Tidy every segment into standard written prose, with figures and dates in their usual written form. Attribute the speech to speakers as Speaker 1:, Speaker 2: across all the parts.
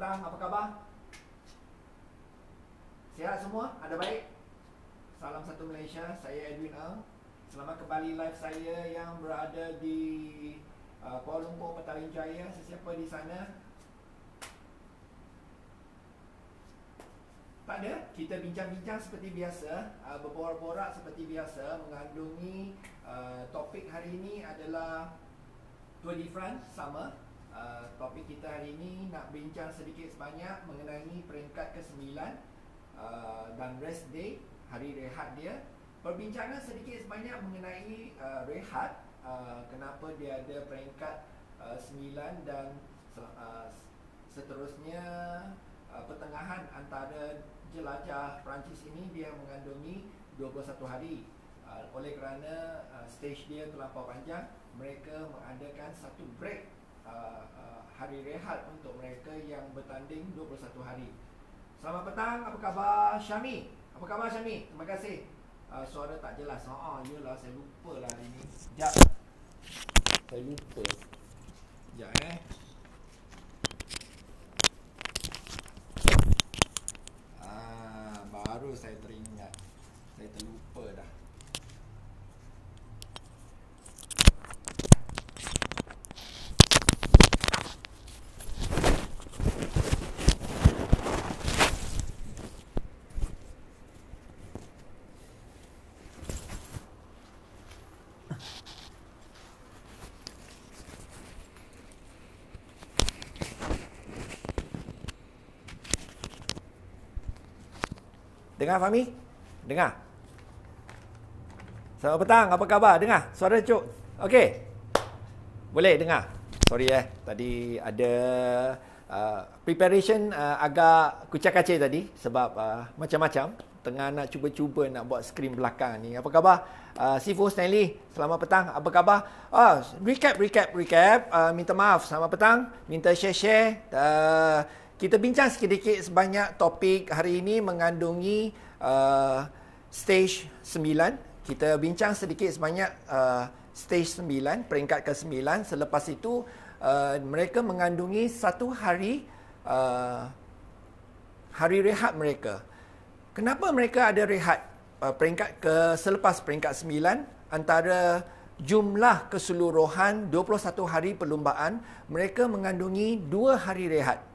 Speaker 1: petang, apa khabar? Sihat semua? Ada baik? Salam satu Malaysia, saya Edwin Ang. Selamat kembali live saya yang berada di Kuala Lumpur, Petaling Jaya. Sesiapa di sana? Tak ada, kita bincang-bincang seperti biasa, berborak-borak seperti biasa, mengandungi topik hari ini adalah Tour de France sama. Topik kita hari ini nak bincang sedikit sebanyak mengenai peringkat ke-9 dan rest day, hari rehat dia. Perbincangan sedikit sebanyak mengenai rehat, kenapa dia ada peringkat 9 dan seterusnya. Pertengahan antara jelajah Perancis ini dia mengandungi 21 hari. Oleh kerana stage dia terlampau panjang, mereka mengadakan satu break hari rehat untuk mereka yang bertanding 21 hari. Selamat petang, apa khabar Syami? Apa khabar Syami? Terima kasih. Suara tak jelas. Yelah, saya lupa lah hari ni. Sekejap. Saya lupa. Sekejap baru saya teringat. Saya terlupa dah. Dengar Fahmi? Dengar? Selamat petang, apa khabar? Dengar? Suara Cuk? Okey? Boleh dengar? Sorry tadi ada preparation agak kucak-kacir tadi sebab macam-macam. Tengah nak cuba-cuba nak buat skrin belakang ni. Apa khabar? Sifu Stanley, selamat petang, apa khabar? Recap. Minta maaf, selamat petang. Minta share-share. Kita bincang sedikit sebanyak topik hari ini mengandungi stage 9. Kita bincang sedikit sebanyak stage 9, peringkat ke-9. Selepas itu mereka mengandungi satu hari hari rehat mereka. Kenapa mereka ada rehat selepas peringkat 9? Antara jumlah keseluruhan 21 hari perlumbaan, mereka mengandungi 2 hari rehat.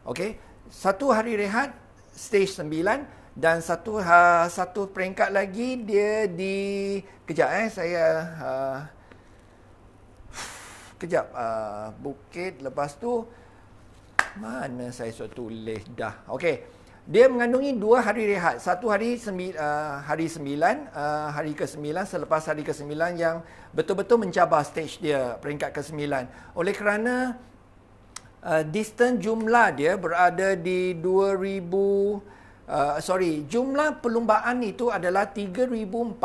Speaker 1: Okey, satu hari rehat stage 9 dan satu peringkat lagi dia di Bukit, lepas tu mana saya sudah tulis dah. Okey, dia mengandungi 2 hari rehat. Satu hari hari 9, hari ke-9, selepas hari ke-9 yang betul-betul mencabar stage dia peringkat ke-9. Oleh kerana distance jumlah dia berada di jumlah perlumbaan itu adalah 3,414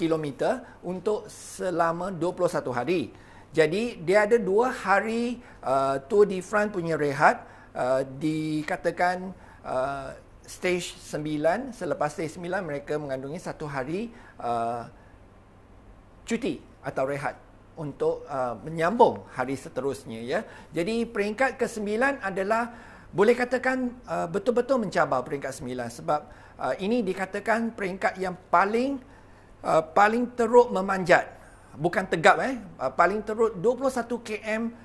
Speaker 1: km untuk selama 21 hari. Jadi dia ada 2 hari Tour de France punya rehat, dikatakan stage 9. Selepas stage 9 mereka mengandungi 1 hari cuti atau rehat untuk menyambung hari seterusnya ya. Jadi peringkat ke-9 adalah boleh katakan betul-betul mencabar peringkat 9 sebab ini dikatakan peringkat yang paling teruk memanjat. Bukan tegap paling teruk 21 km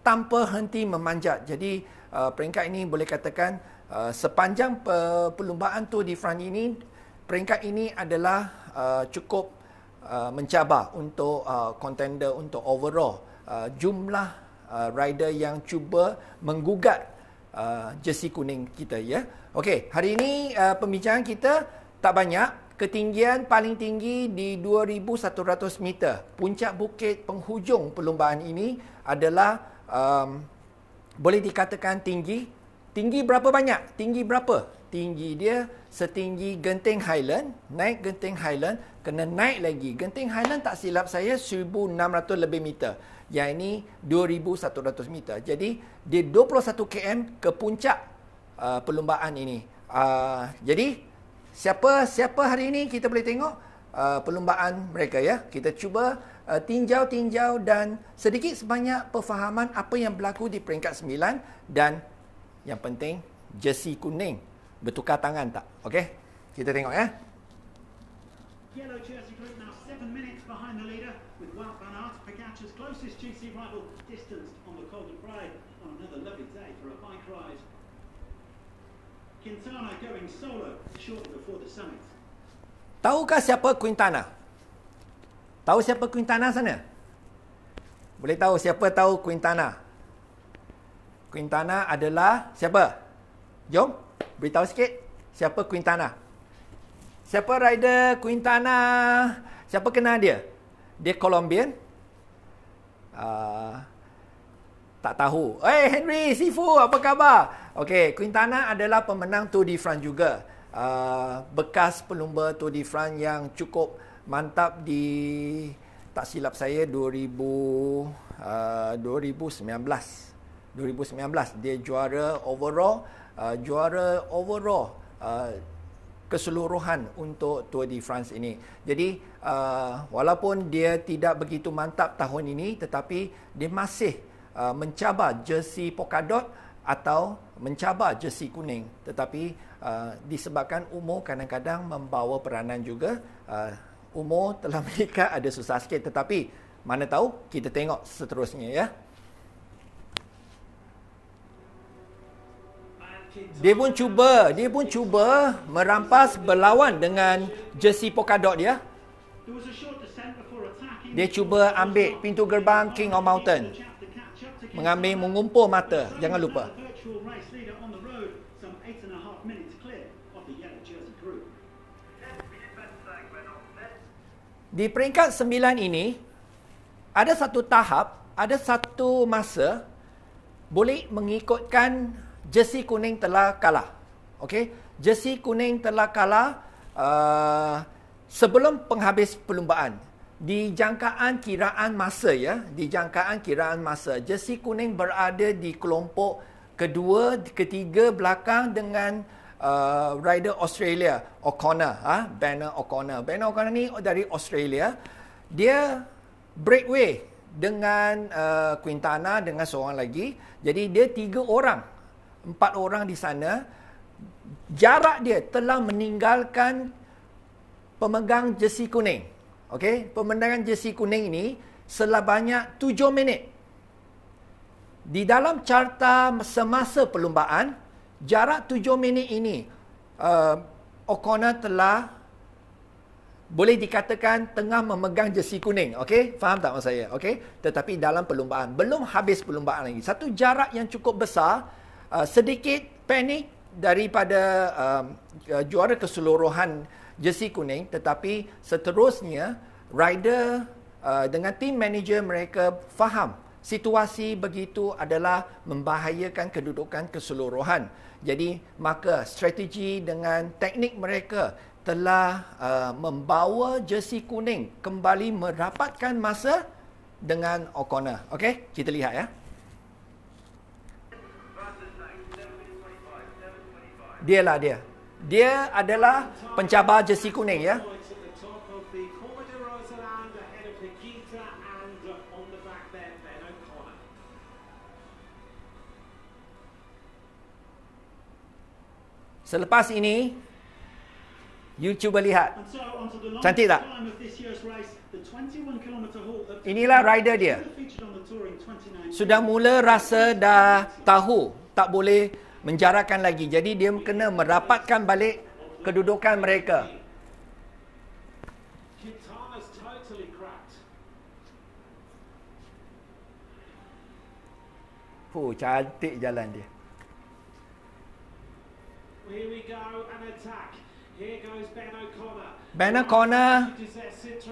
Speaker 1: tanpa henti memanjat. Jadi peringkat ini boleh katakan sepanjang perlumbaan Tour de France ini, peringkat ini adalah cukup mencabar untuk contender untuk overall jumlah rider yang cuba menggugat jersey kuning kita ya. Okey, hari ini pembincangan kita tak banyak. Ketinggian paling tinggi di 2,100 meter. Puncak bukit penghujung perlumbaan ini adalah boleh dikatakan tinggi. Tinggi berapa banyak? Tinggi berapa? Tinggi dia setinggi Genting Highland. Naik Genting Highland, kena naik lagi. Genting Highland tak silap saya 1,600 lebih meter. Yang ini 2,100 meter. Jadi dia 21 km ke puncak perlumbaan ini. Jadi siapa hari ini kita boleh tengok perlumbaan mereka ya. Kita cuba tinjau-tinjau dan sedikit sebanyak perfahaman apa yang berlaku di peringkat 9 dan yang penting jersey kuning bertukar tangan tak? Okey, kita tengok ya.
Speaker 2: Yellow jersey group now 7 minutes behind the leader with Wout van Aert, Pogacar's closest GC rival, distanced on the Col de Bray on another lovely day for a bike ride. Quintana going solo shortly before the summit.
Speaker 1: Tahukah siapa Quintana? Tahu siapa Quintana sana? Boleh tahu siapa tahu Quintana? Quintana adalah siapa? Jom, beritahu sikit. Siapa Quintana? Siapa rider Quintana? Siapa kenal dia? Dia Colombian? Tak tahu. Henry, Sifu, apa khabar? Okey, Quintana adalah pemenang Tour de France juga. Bekas pelumba Tour de France yang cukup mantap di, tak silap saya, 2019. Dia juara overall keseluruhan untuk Tour de France ini. Jadi walaupun dia tidak begitu mantap tahun ini, tetapi dia masih mencabar jersey polka dot atau mencabar jersey kuning. Tetapi disebabkan umur kadang-kadang membawa peranan juga. Umur telah meningkat, ada susah sikit. Tetapi mana tahu, kita tengok seterusnya ya. Dia pun cuba merampas berlawan dengan jersey polka dot dia. Dia cuba ambil pintu gerbang King of Mountain. Mengumpul mata, jangan lupa. Di peringkat 9 ini, ada satu tahap, ada satu masa boleh mengikutkan jersey kuning telah kalah. Okey, jersey kuning telah kalah sebelum penghabis perlumbaan. Di jangkaan kiraan masa ya, jersey kuning berada di kelompok kedua, ketiga belakang dengan rider Australia, O'Connor, Banner O'Connor. Banner O'Connor ni dari Australia. Dia breakaway dengan Quintana dengan seorang lagi. Jadi dia 4 orang di sana. Jarak dia telah meninggalkan pemegang jersey kuning. Okey, pemenangan jersey kuning ini sebanyak 7 minit. Di dalam carta semasa perlumbaan, jarak 7 minit ini O'Connor telah boleh dikatakan tengah memegang jersey kuning. Okey, faham tak maksud saya? Okey, tetapi dalam perlumbaan, belum habis perlumbaan lagi. Satu jarak yang cukup besar. Sedikit panik daripada juara keseluruhan jersey kuning, tetapi seterusnya rider dengan team manager mereka faham situasi begitu adalah membahayakan kedudukan keseluruhan. Jadi maka strategi dengan teknik mereka telah membawa jersey kuning kembali merapatkan masa dengan O'Connor. Okey, kita lihat ya. Dia adalah pencabar jersey kuning ya. Selepas ini, you cuba lihat. Cantik tak? Inilah rider dia. Sudah mula rasa dah tahu tak boleh menjarakan lagi. Jadi dia kena merapatkan balik kedudukan mereka. Cantik jalan dia. Ben O'Connor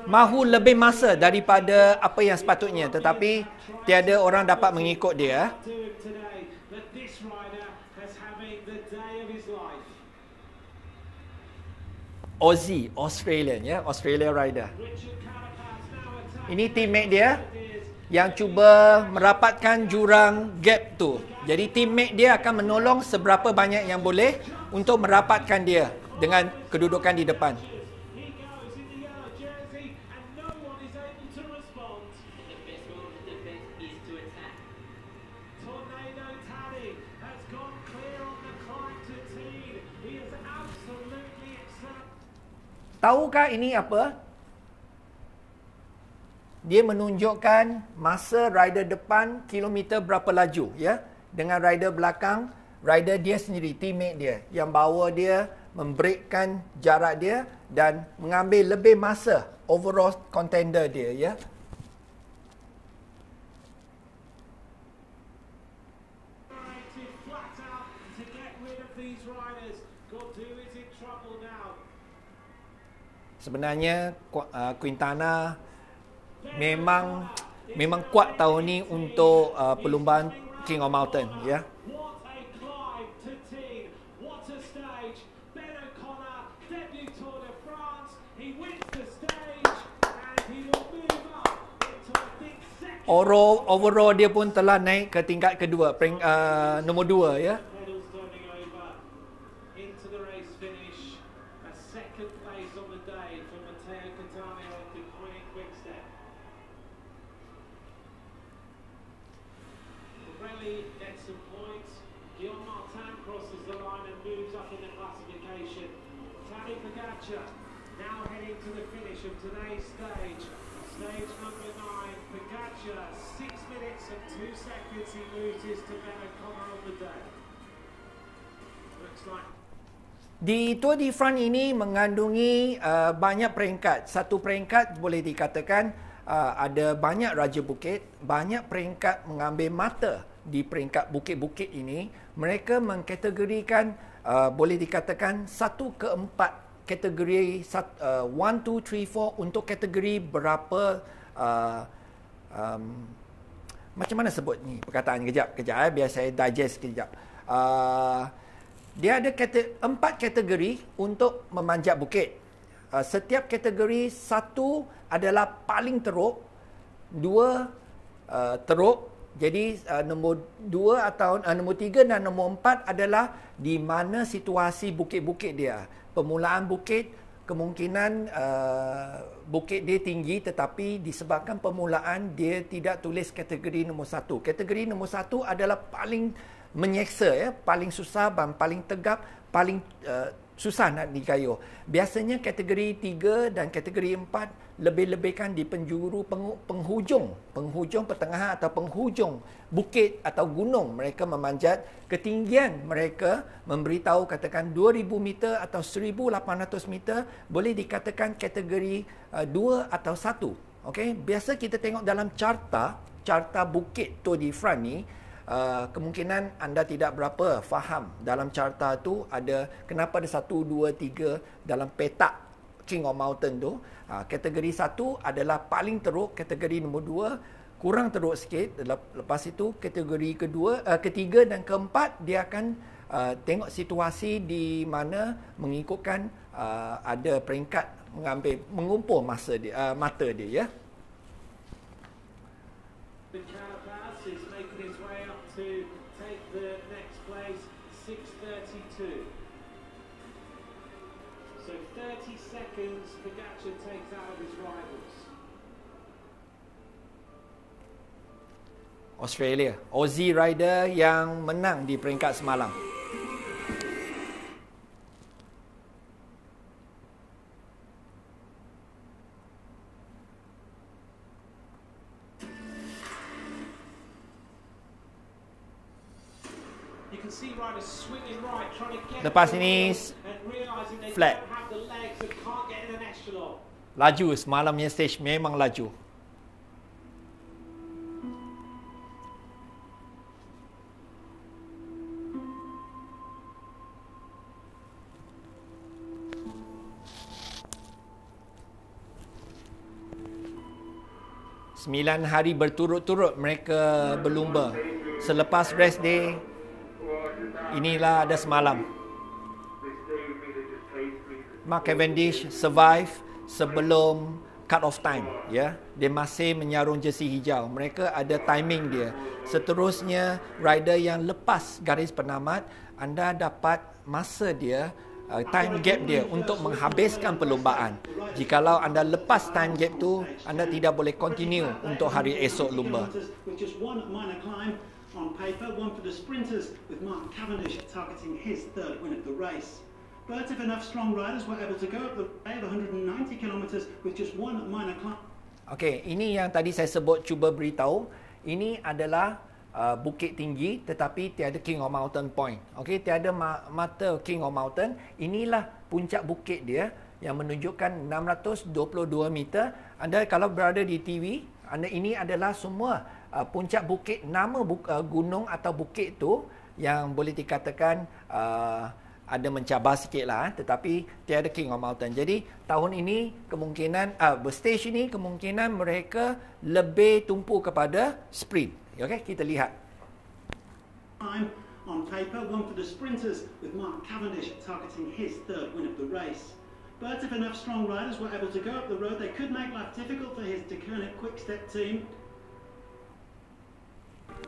Speaker 1: mahu lebih masa daripada apa yang sepatutnya, tetapi tiada orang dapat mengikut dia. Aussie, Australian ya, Australia rider. Ini teammate dia yang cuba merapatkan jurang gap tu. Jadi teammate dia akan menolong seberapa banyak yang boleh untuk merapatkan dia dengan kedudukan di depan. Tahukah ini apa? Dia menunjukkan masa rider depan kilometer berapa laju, ya. Dengan rider belakang, rider dia sendiri, teammate dia yang bawa dia, membreakkan jarak dia dan mengambil lebih masa overall contender dia, ya. Sebenarnya Quintana memang kuat tahun ni untuk perlumbaan King of Mountain, ya. Overall dia pun telah naik ke tingkat kedua, nombor 2, ya.
Speaker 2: Now heading to the finish of today's stage. Stage number 9, Pogačar, 6 minutes and 2 seconds he loses to Ben O'Connor on the day. Looks like
Speaker 1: Di Tour de France ini mengandungi banyak peringkat. Satu peringkat boleh dikatakan ada banyak Raja Bukit, banyak peringkat mengambil mata di peringkat bukit-bukit ini. Mereka mengkategorikan boleh dikatakan 1 ke 4 kategori 1, 2, 3, 4 untuk kategori berapa macam mana sebut ni perkataan kejap biar saya digest kejap. Dia ada 4 kategori untuk memanjat bukit. Setiap kategori 1 adalah paling teruk, 2 teruk. Jadi nombor 2 atau nombor 3 dan nombor 4 adalah di mana situasi bukit-bukit dia. Permulaan bukit, kemungkinan bukit dia tinggi tetapi disebabkan permulaan dia tidak tulis kategori nombor 1. Kategori nombor 1 adalah paling menyeksa, ya, paling susah dan paling tegap, paling susah nak digayuh. Biasanya kategori 3 dan kategori 4 lebih-lebihkan di penjuru penghujung pertengahan atau penghujung bukit atau gunung. Mereka memanjat ketinggian mereka memberitahu katakan 2000 meter atau 1800 meter boleh dikatakan kategori 2 atau 1. Okey, biasa kita tengok dalam carta bukit Tour de France ni, kemungkinan anda tidak berapa faham dalam carta tu ada kenapa ada 1, 2, 3 dalam petak King of Mountain tu. Kategori 1 adalah paling teruk, kategori nombor 2 kurang teruk sikit. Lepas itu kategori ketiga dan keempat dia akan tengok situasi di mana mengikutkan ada peringkat mengumpul mata dia, ya.
Speaker 2: is making his way up to take the next place, 6:32. So 30 seconds Pogačar takes out of his rivals.
Speaker 1: Australia, Aussie rider yang menang di peringkat semalam. Lepas ini flat. Laju semalamnya stage memang laju. Sembilan hari berturut-turut mereka berlumba. Selepas rest day, inilah ada semalam. Mark Cavendish survive sebelum cut off time, ya. Dia masih menyarung jersey hijau. Mereka ada timing dia. Seterusnya rider yang lepas garis penamat, anda dapat masa dia, time gap dia untuk menghabiskan perlumbaan. Jikalau anda lepas time gap tu, anda tidak boleh continue untuk hari esok lumba.
Speaker 2: On paper, one for the sprinters with Mark Cavendish targeting his third win of the race.
Speaker 3: But if enough strong riders were able to go up the way of 190 kilometres with just one minor climb.
Speaker 1: Okey, ini yang tadi saya sebut cuba beritahu. Ini adalah bukit tinggi tetapi tiada King of Mountain Point. Okey, tiada mata King of Mountain. Inilah puncak bukit dia yang menunjukkan 622 meter. Anda kalau berada di TV, ini adalah semua puncak bukit, nama gunung atau bukit tu yang boleh dikatakan ada mencabar sikit lah, tetapi tiada King of Mountain. Jadi tahun ini kemungkinan stage ini kemungkinan mereka lebih tumpu kepada sprint. Okey, kita lihat.
Speaker 3: On paper, one for the sprinters with Mark Cavendish targeting his third win of the race. But if enough strong riders were able to go up the road, they could make life difficult for his Deceuninck Quick-Step team.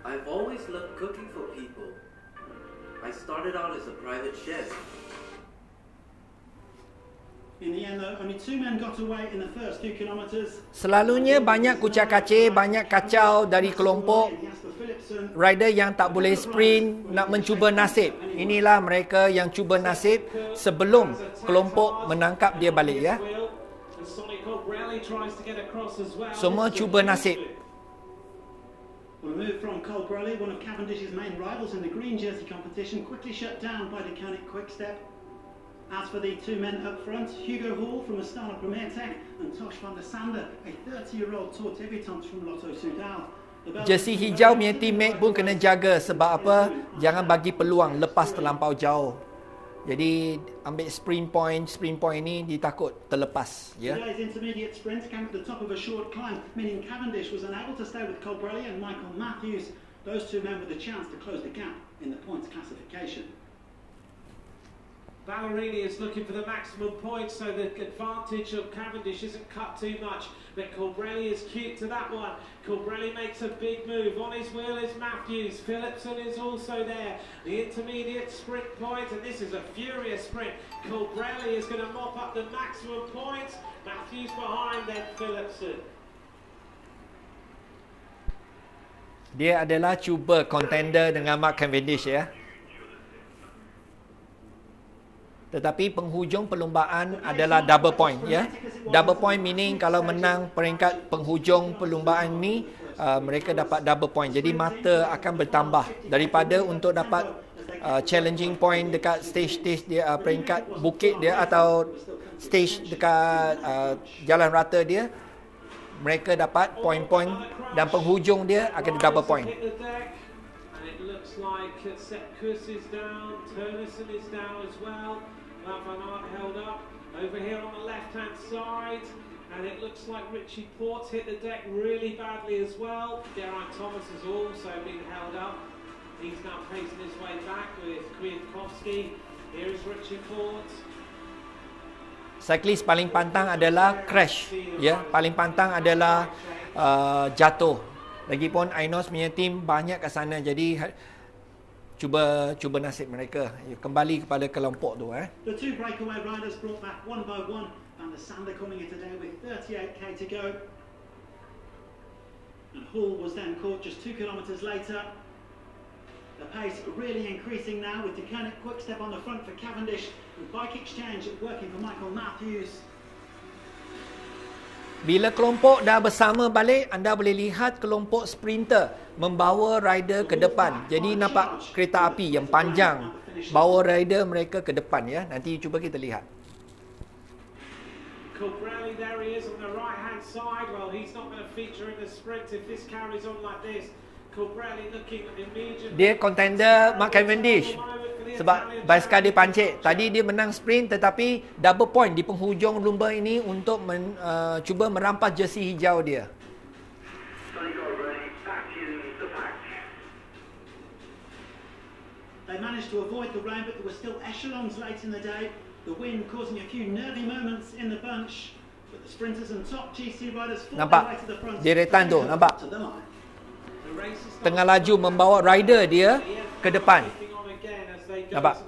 Speaker 4: I've always loved cooking for people. I started out as a private chef.
Speaker 3: In the end, though, only 2 men got away in the first 2 kilometres.
Speaker 1: Selalunya banyak kucak-kacir, banyak kacau dari kelompok rider yang tak boleh sprint, nak mencuba nasib. Inilah mereka yang cuba nasib sebelum kelompok menangkap dia balik ya. Semua cuba nasib.
Speaker 3: Well, a move from Colbrelli, one of Cavendish's main rivals in the green jersey competition, quickly shut down by Deceuninck Quick-Step. As for the 2 men up front, Hugo Hall from Astana Premier Tech and Tosh van der Sande, a 30-year-old tour debutante from Lotto Soudal.
Speaker 1: Jersey hijau punya teammate pun kena jaga sebab apa? Jangan bagi peluang lepas terlampau jauh. Jadi ambil sprint point ni ditakut terlepas ya.
Speaker 3: Today's intermediate sprint came at the top of a short climb, meaning Cavendish was unable to stay with Colbrelli and Michael Matthews. Those 2 men with a chance to close the gap in the points classification.
Speaker 2: Ballerini is looking for the maximum points, so the advantage of Cavendish isn't cut too much. But Colbrelli is cute to that one. Colbrelli makes a big move. On his wheel is Matthews. Philipson is also there. The intermediate sprint point, and this is a furious sprint. Colbrelli is going to mop up the maximum points. Matthews behind, then Philipson.
Speaker 1: Dia adalah cuba contender dengan Mark Cavendish ya. Tetapi penghujung perlumbaan adalah double point ya. Double point meaning kalau menang peringkat penghujung perlumbaan ni mereka dapat double point. Jadi mata akan bertambah daripada untuk dapat challenging point dekat stage dia peringkat bukit dia atau stage dekat jalan rata dia. Mereka dapat point-point dan penghujung dia akan double point.
Speaker 2: Van Aert held up over here on the left-hand side, and it looks like Richie Porte hit the deck really badly as well. Geraint Thomas has also been held up. He's now pacing his way back with Kwiatkowski. Here is Richie Porte.
Speaker 1: Cyclist paling pantang adalah crash, ya. Paling pantang adalah jatuh. Lagipun Ineos punya team banyak kat sana, jadi cuba nasib mereka kembali kepada kelompok tu
Speaker 3: The 2 breakaway riders brought back one by one, and the Sander coming in today with 38k to go. And Hall was then caught just 2 kilometres later. The pace really increasing now with Deceuninck Quick-Step on the front for Cavendish, and Bike Exchange working for Michael Matthews.
Speaker 1: Bila kelompok dah bersama balik, anda boleh lihat kelompok sprinter membawa rider ke depan. Jadi nampak kereta api yang panjang bawa rider mereka ke depan ya. Nanti cuba kita lihat.
Speaker 2: Colbrelli, there he is on the right-hand side. Well, he's not going to feature in the sprint if this carries on like this. Colbrelli looking immediately.
Speaker 1: Dia contender Mark Cavendish. Sebab basikal dia pancit. Tadi dia menang sprint tetapi double point di penghujung lomba ini untuk cuba merampas jersey hijau dia.
Speaker 3: They managed to avoid the rain, but there were still echelons late in the day. The wind causing a few nervy moments in the bunch. But the sprinters and top GC riders fought their way to the front.
Speaker 1: Deretan tu, nampak? Tengah laju membawa rider dia ke depan. Nampak?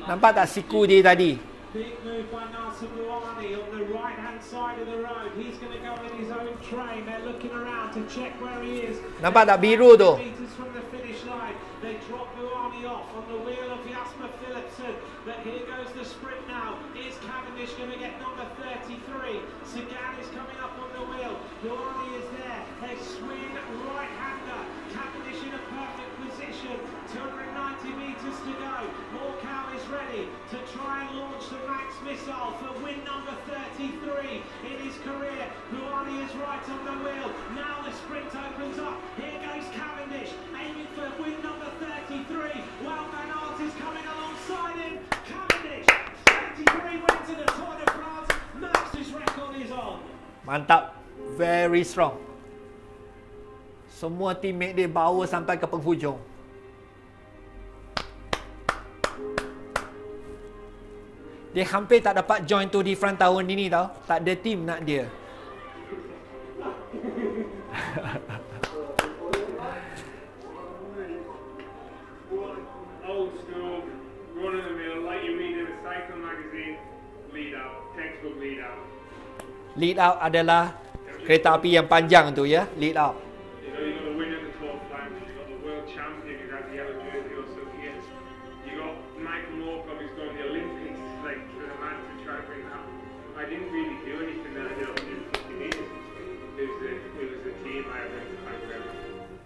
Speaker 1: Nampak tak siku dia tadi?
Speaker 2: Big move by Nasser Rouhani on the right-hand side of the road. He's going to go in his own train. They're looking around to check where he is.
Speaker 1: Nampak tak biru tu?
Speaker 2: Meters from the finish line. They drop Rouhani off on the wheel of Jasper Philipsen. But here goes the sprint now. Is Cavendish going to get number 33? Sagan is coming up on the wheel. Rouhani is there. A swing right-hander. Cavendish in a perfect position. 290 meters to go. Morkau is ready to try and launch the Max missile for win number 33 in his career. Rouhani is right on the wheel. Now the sprint opens up. Here goes Cavendish, aiming for win number 33. Wout van Aert is coming alongside him. Cavendish, 33 wins in the Tour de France. Max's record is on.
Speaker 1: Mantap. Very strong. Semua teammate dia bawa sampai ke penghujung. Dia hampir tak dapat join Tour de France tahun ini tau. Tak ada team nak dia.
Speaker 5: Old school, run of the mill, like you read in a cycle magazine, lead out, textbook lead out.
Speaker 1: Lead out adalah kereta api yang panjang tu ya, lead out.
Speaker 5: You know, you got the winner of the 12th time, you got the world champion who has the yellow jersey or so he is. You got Michael Morkov who's gone the Olympics, like for the man to try and bring that. I didn't really do anything that I did 150 meters. It was a team I identified with everything.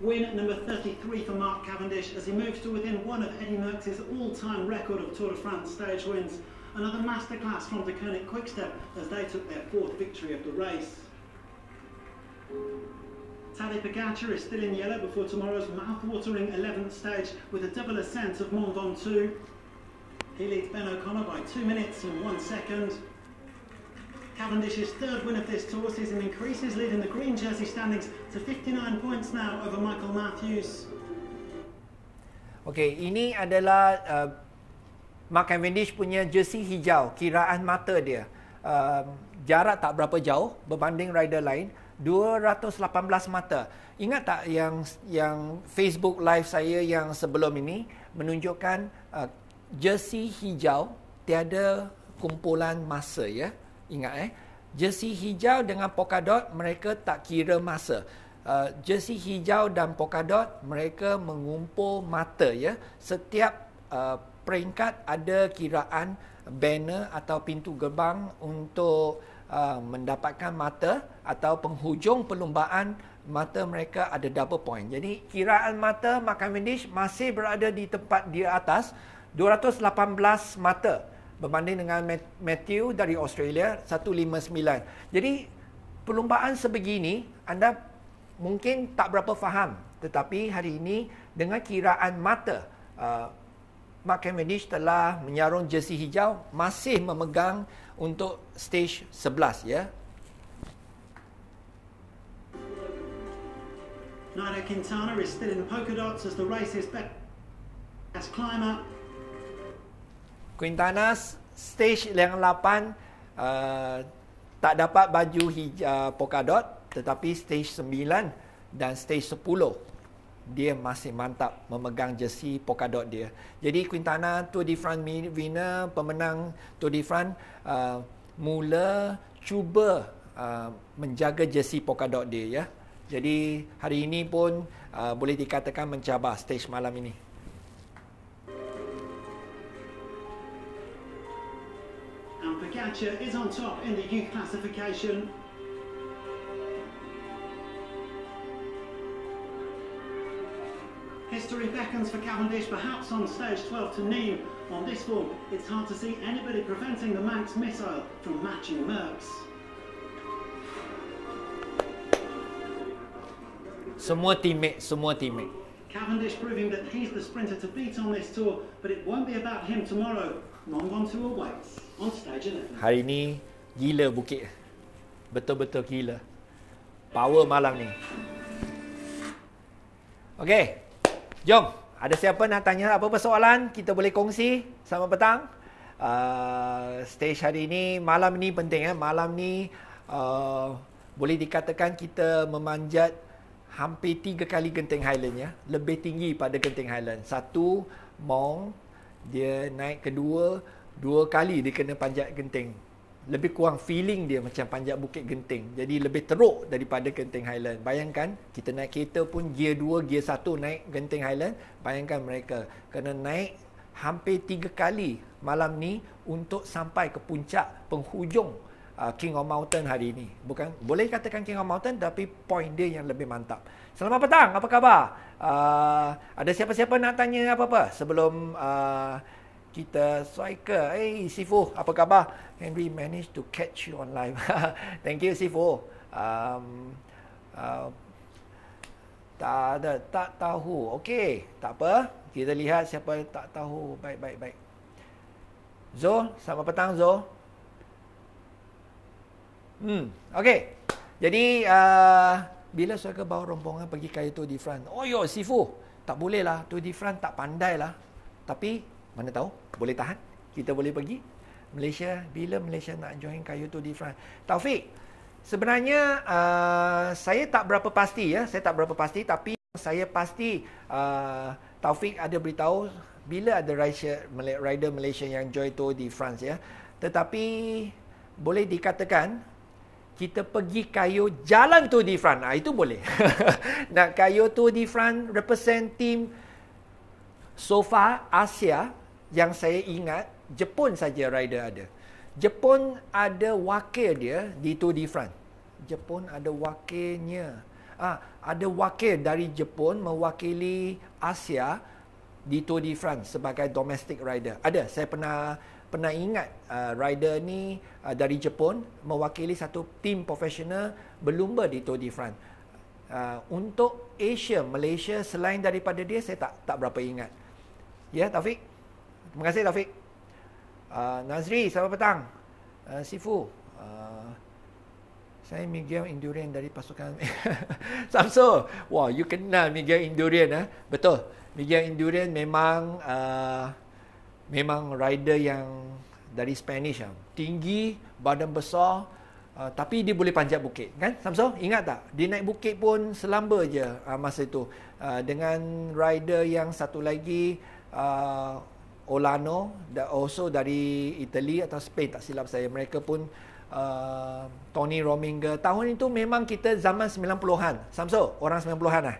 Speaker 3: Win at number 33 for Mark Cavendish as he moves to within one of Eddie Merckx's all-time record of Tour de France stage wins. Another masterclass from the Koenig Quickstep as they took their fourth victory of the race. Tadej Pogačar is still in yellow before tomorrow's mouth-watering 11th stage with a double ascent of Mont Ventoux. He leads Ben O'Connor by 2 minutes and 1 second. Cavendish's third win of this tour sees him increase his lead in the green jersey standings to 59 points now over Michael Matthews.
Speaker 1: Okey, ini adalah Mark Cavendish punya jersey hijau, kiraan mata dia. Jarak tak berapa jauh berbanding rider lain, 218 mata. Ingat tak yang Facebook live saya yang sebelum ini menunjukkan jersey hijau tiada kumpulan masa ya. Ingat jersey hijau dengan polka dot mereka tak kira masa. Jersey hijau dan polka dot mereka mengumpul mata ya. Setiap peringkat ada kiraan banner atau pintu gerbang untuk mendapatkan mata atau penghujung perlumbaan mata mereka ada double point. Jadi kiraan mata Mark Cavendish masih berada di tempat di atas 218 mata berbanding dengan Matthew dari Australia 159. Jadi perlumbaan sebegini anda mungkin tak berapa faham, tetapi hari ini dengan kiraan mata Mark Cavendish telah menyarung jersey hijau, masih memegang untuk stage 11 ya.
Speaker 3: Nairo Quintana is still in the polka dots as the race is back as climber.
Speaker 1: Quintana stage yang 8 tak dapat baju polka dot, tetapi stage 9 dan stage 10 dia masih mantap memegang jersey polka dot dia. Jadi Quintana Tour de France winner, pemenang Tour de France, mula cuba menjaga jersey polka dot dia ya. Jadi hari ini pun boleh dikatakan mencabar stage malam ini.
Speaker 3: And Pogačar is on top in the youth classification. History beckons for Cavendish, perhaps on stage 12 to Nîmes. On this form, it's hard to see anybody preventing the Manx missile from matching Merckx.
Speaker 1: Semua teammate.
Speaker 3: Cavendish proving that he's the sprinter to beat on this tour, but it won't be about him tomorrow. Mont Ventoux awaits on stage 11.
Speaker 1: Hari ini gila bukit. Betul-betul gila. Power malam ni. Okey. Jom. Ada siapa nak tanya apa-apa soalan? Kita boleh kongsi. Selamat petang. Stage hari ini, malam ni penting. Malam ni boleh dikatakan kita memanjat hampir 3 kali Genting Highland ya. Lebih tinggi pada Genting Highland. 1 Mont, dia naik kedua 2 kali dia kena panjat genting. Lebih kurang feeling dia macam panjat Bukit Genting. Jadi lebih teruk daripada Genting Highland. Bayangkan, kita naik kereta pun gear 2, gear 1 naik Genting Highland. Bayangkan mereka kena naik hampir 3 kali malam ni untuk sampai ke puncak penghujung King of Mountain hari ini. Bukan, boleh katakan King of Mountain, tapi point dia yang lebih mantap. Selamat petang, apa khabar? Ada siapa-siapa nak tanya apa-apa sebelum kita striker? Hey Sifu, apa khabar? Henry managed to catch you on live. Thank you Sifu. Tak tahu. Okey, tak apa. Kita lihat siapa tak tahu. Baik. Zul, selamat petang Zul. Okey. Jadi bila striker bawa rombongan pergi kayu Tour de France? Oh yo Sifu, tak boleh lah. Tour de France tak pandai lah. Tapi mana tahu, boleh tahan. Kita boleh pergi Malaysia. Bila Malaysia nak join kayu Tour de France? Taufik, sebenarnya saya tak berapa pasti ya. Saya tak berapa pasti, tapi saya pasti Taufik ada beritahu bila ada rider Malaysia yang join Tour de France ya. Tetapi boleh dikatakan kita pergi kayu jalan Tour de France. Itu boleh. Nak kayu Tour de France represent team so far Asia yang saya ingat, Jepun saja rider ada. Jepun ada wakil dia di Tour de France. Jepun ada wakilnya. Ada wakil dari Jepun mewakili Asia di Tour de France sebagai domestic rider. Ada, saya pernah ingat rider ni dari Jepun mewakili satu tim profesional berlumba di Tour de France. Untuk Asia, Malaysia selain daripada dia, saya tak berapa ingat. Ya, Taufik. Terima kasih Taufik. Nazri, selamat petang. Sifu, saya Miguel Indurain dari pasukan Samsul. Wah, you kenal Miguel Indurain. Betul. Miguel Indurain memang rider yang dari Spanish. Tinggi, badan besar, tapi dia boleh panjat bukit. Kan Samsul? Ingat tak? Dia naik bukit pun selamba je masa itu. Dengan rider yang satu lagi, Olano, also dari Italy atau Spain, tak silap saya. Mereka pun Tony Rominger. Tahun itu memang kita zaman 90-an. Samsul, orang 90-an lah.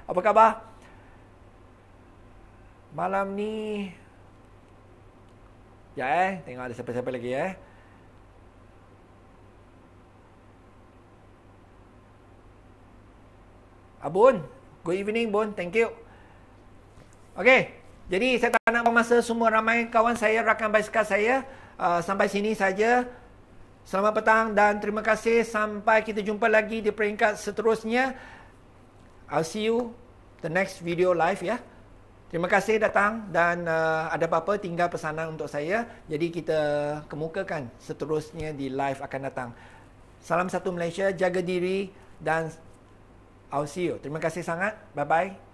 Speaker 1: Apa khabar? Malam ni ya tengok ada siapa-siapa lagi Bun, good evening Bun, thank you. Okey, jadi saya tak nak buang masa semua ramai kawan saya, rakan basikal saya. Sampai sini saja. Selamat petang dan terima kasih. Sampai kita jumpa lagi di peringkat seterusnya. I'll see you the next video live ya. Terima kasih datang dan ada apa-apa tinggal pesanan untuk saya. Jadi kita kemukakan seterusnya di live akan datang. Salam satu Malaysia, jaga diri dan I'll see you. Terima kasih sangat. Bye-bye.